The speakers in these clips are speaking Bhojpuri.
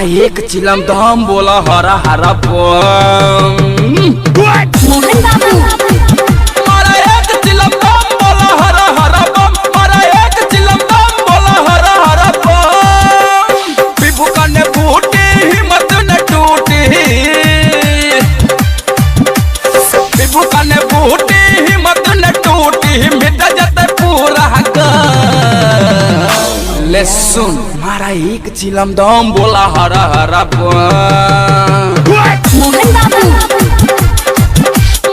एक चिलम दम बोला हरा हरा बम। मोहन बाबू मारा एक चिलम दम बोला हरा हरा बम। मारा एक चिलम दम बोला हरा हरा बम। विभुका ने बूटी हिम्मत न टूटी। विभुका ने बूटी हिम्मत न टूटी। मिट जाते पूरा ले सुन मारा एक चिलम दम बोला हरा हरा बम। मोहन बाबू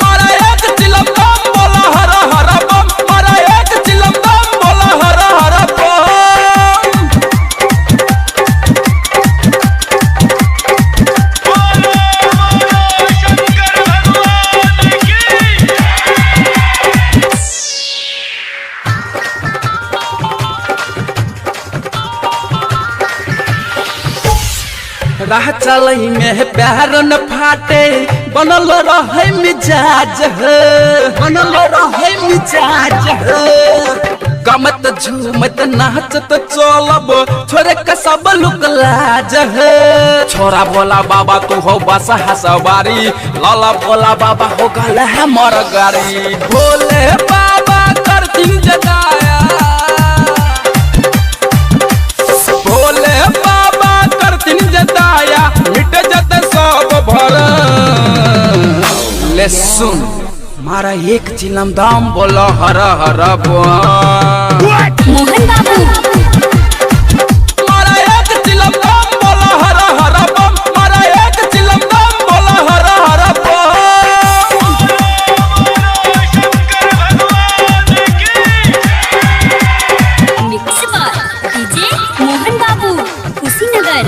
मारा एक चिलम दम बोला हरा हरा बम। मारा एक चिलम दम बोला हरा हरा बम। राह चलई में प्यार न फाटे बनल रहे मिजाज है। बनल रहे मिजाज है। गमत झूमत नाचत चलब छोरे का सब लोग लाज है। छोरा बोला बाबा तू हो बस हसवारी। लाला बोला बाबा हो गल है मर गारी। भोले बाबा कर दिन जगाया। भोले बाबा कर दिन जताया। मिट जाते सब भर ले सुन मारा एक चिलम दाम बोलो हरा हरा बम। मोहन बाबू मारा एक चिलम दाम बोलो हरा हरा बम। मारा एक चिलम दाम बोलो हरा हरा बम। मिक्स बार डीजे मोहन बाबू कुशीनगर।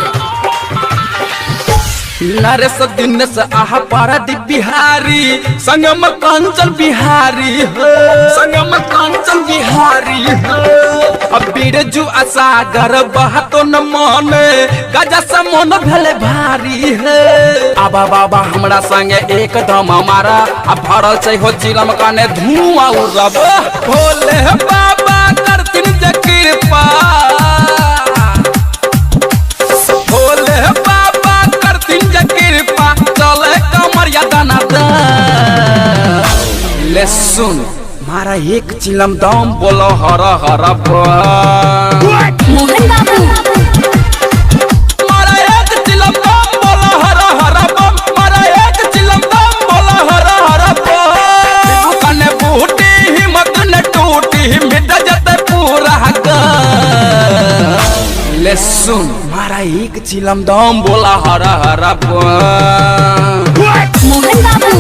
नरेश दिनेश आहा पारादीप बिहारी। संगम कांचन बिहारी हो। संगम कांचन बिहारी हो। अब बिरजू असागर बहतो न मन। गजा से मन भले भारी है। आबा बाबा हमरा संगे एकदम हमारा अब भरल से हो चिलम काने धुआं उड़ब। भोले बाबा करथिन जे कृपा। भोले बाबा करथिन जे कृपा। चले कमरिया दाना ले सुन मारा एक चिलम दम बोलो हरा हरा बम। मोहन बाबू मारा एक चिलम दम बोलो हरा हरा बम। मारा एक चिलम दम बोलो हरा हरा बम। कने बूटी हिम्मत न टूटी। मिट जाते पूरा ले सुन मारा एक चिलम दम बोला हरा हरा बम। मोहन बाबू